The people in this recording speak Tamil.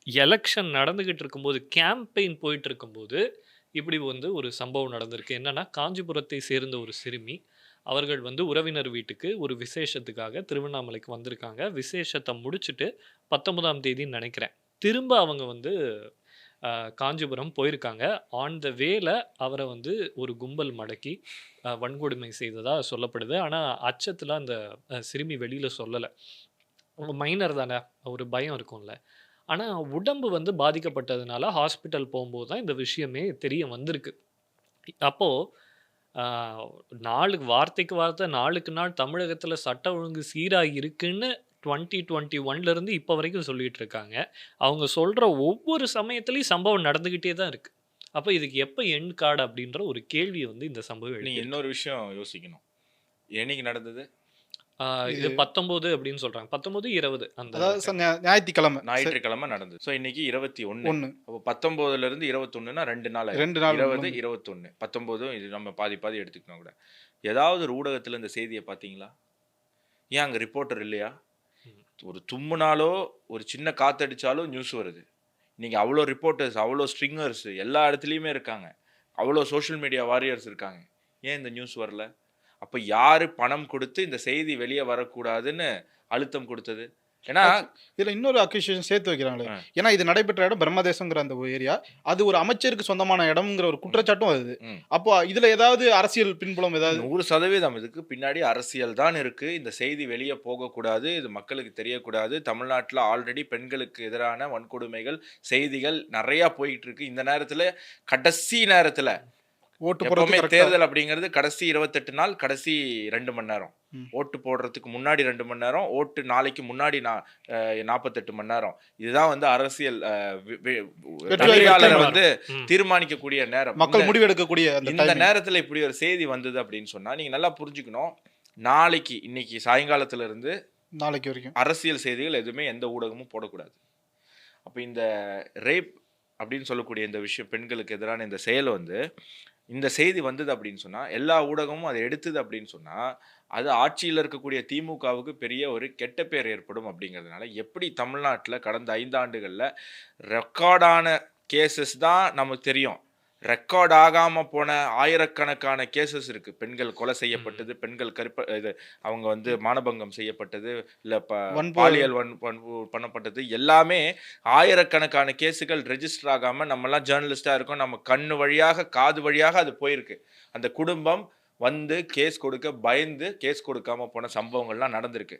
எலக்ஷன் நடந்துகிட்டு இருக்கும்போது, கேம்பெயின் போயிட்டு இருக்கும்போது, இப்படி வந்து ஒரு சம்பவம் நடந்திருக்கு. என்னன்னா, காஞ்சிபுரத்தை சேர்ந்த ஒரு சிறுமி. அவர்கள் வந்து உறவினர் வீட்டுக்கு ஒரு விசேஷத்துக்காக திருவண்ணாமலைக்கு வந்திருக்காங்க. விசேஷத்த முடிச்சுட்டு 19ஆம் தேதின்னு நெனைக்கிறேன். திரும்ப அவங்க வந்து அ காஞ்சிபுரம் போயிருக்காங்க. ஆன் த வேல அவர வந்து ஒரு கும்பல் மடக்கி வன்கொடுமை செய்ததா சொல்லப்படுது. ஆனா, அச்சத்துல அந்த சிறுமி வெளியில சொல்லல. அவங்க மைனர் தானே, ஒரு பயம் இருக்கும்ல. ஆனா, உடம்பு வந்து பாதிக்கப்பட்டதுனால ஹாஸ்பிட்டல் போம்போது தான் இந்த விஷயமே தெரிய வந்திருக்கு. அப்போ ஆ நாளுக்கு வார்த்தைக்கு வார்த்தை, நாளுக்கு நாள் தமிழகத்தில சட்ட ஒழுங்கு சீரா இருக்குன்னு 2021ல இருந்து இப்ப வரைக்கும் சொல்லிட்டு இருக்காங்க. அவங்க சொல்ற ஒவ்வொரு சமயத்திலயும் சம்பவம் நடந்துகிட்டே தான் இருக்கு. அப்ப இதுக்கு எப்ப எண்ட் கார்ட் அப்படின்ற ஒரு கேள்விய வந்து இந்த சம்பவம் நீங்க எழுப்பியிருக்கு. இன்னொரு விஷயம் யோசிக்கணும். என்னைக்கு நடந்தது? ஆ இது இது 19 அப்படின்னு சொல்றாங்க. 19, 20 அந்த அதாவது டைம். ஞாயித்துக்கிழமை. ஞாயிற்றுக்கிழமை நடந்தது. ஸோ இன்னைக்கு 21. 1 அப்போ 19லிருந்து 21ன்னா 2 நாள் ஆயிரும். 2 நாள் 20, முடிஞ்சு. 21. 19 இது நம்ம பாதி பாதி எடுத்துக்கணும் கூட. ஏதாவது ஒரு ஊடகத்துல இந்த செய்திய பார்த்தீங்களா? ஏன் அங்க ரிப்போர்ட்டர் இல்லையா? ம். ஒரு தும்முனாலோ, ஒரு சின்ன காத்தடிச்சாலும் நியூஸ் வருது. இன்னைக்கு அவ்ளோ ரிப்போர்ட்டர்ஸ், அவ்ளோ ஸ்ட்ரிங்கர்ஸ் எல்லா இடத்துலயுமே இருக்காங்க. அவ்ளோ சோசியல் மீடியா வாரியர்ஸ் இருக்காங்க. ஏன் இந்த நியூஸ் வரல? அப்ப யாரு பணம் குடுத்து இந்த செய்தி வெளிய வரக்கூடாதுன்னு அழுத்தம் குடுத்தது? ஏன்னா இதுல இன்னொரு அக்யூசேஷன் சேர்த்து வைக்கிறாங்களே. அ, ஏன்னா இது நடைபெற்ற இடம் பிரம்மதேசம்ங்கிற அந்த ஏரியா. அது ஒரு அமைச்சருக்கு சொந்தமான இடம்ங்கிற ஒரு ம், குற்றச்சாட்டும் வருது. ம். அப்போ இதுல ஏதாவது அரசியல் பின்புலம் ஏதாவது 100% இதுக்கு பின்னாடி அரசியல் தான் இருக்கு. இந்த செய்தி வெளிய போகக்கூடாது. இது மக்களுக்கு தெரியக்கூடாது. தமிழ்நாட்டுல ஆல்ரெடி பெண்களுக்கு எதிரான வன்கொடுமைகள், செய்திகள் நெறையா போயிட்டு இருக்கு. இந்த நேரத்துல கடைசி நேரத்துல ஓட்டு எப்பவுமே போடுறதுக்கு கரெக்ட்டா தேர்தல் அப்படிங்கிறது கடைசி 28 நாள், கடைசி 2 மணி நேரம். ம். ஓட்டு போடுறதுக்கு முன்னாடி 2 மணி நேரம், ஓட்டு நாளைக்கு முன்னாடி 48 மணி நேரம். இதுதான் வந்து அரசியல் வெற்றி வாய்ப்பை வெற்றியாளர தீர்மானம். வந்து ம். தீர்மானிக்கக்கூடிய நேரம். மக்கள் முடிவெடுக்கக்கூடிய அந்த இந்த டைமிங். நேரத்துல இப்படி ஒரு செய்தி வந்தது அப்படின்னு சொன்னா, நீங்க நல்லா புரிஞ்சுக்கணும். நாளைக்கு இன்னைக்கு சாயங்காலத்துல இருந்து நாளைக்கு வரைக்கும். அரசியல் செய்திகள் எதுவுமே எந்த ஊடகமும் போடக்கூடாது. அப்ப இந்த ரேப் அப்படின்னு சொல்லக்கூடிய இந்த விஷயம் பெண்களுக்கு எதிரான இந்த செயல் வந்து இந்த செய்தி வந்தது அப்படின்னு சொன்னா, எல்லா ஊடகமும் அத எடுத்தது அப்படின்னு சொன்னா, அது ஆட்சியில இருக்கக்கூடிய திமுகவுக்கு பெரிய ஒரு கெட்ட பேர் ஏற்படும் அப்படிங்கிறதுனால, எப்படி தமிழ்நாட்டுல கடந்த 5 ஆண்டுகள்ல ரெக்கார்டான கேஸஸ் தான் நமக்கு தெரியும். ரெக்கார்ட் ஆகாம போன ஆயிரக்கணக்கான கேஸஸ் இருக்கு. பெண்கள் கொலை ம். செய்யப்பட்டது, பெண்கள் இது அவங்க வந்து மானபங்கம் செய்யப்பட்டது, இல்ல வன்பு பாலியல் வன்பு பண்ணப்பட்டது. எல்லாமே ஆயிரக்கணக்கான கேஸுகள் ரெஜிஸ்டர் ஆகாம நம்மலாம் ஜர்னலிஸ்ட்டா இருக்கோம். நம்ம கண்ணு வழியாக, காது வழியாக அது போயிருக்கு. அந்த குடும்பம் வந்து கேஸ் கொடுக்க பயந்து கேஸ் கொடுக்காம போன சம்பவங்கள்லாம் நடந்திருக்கு.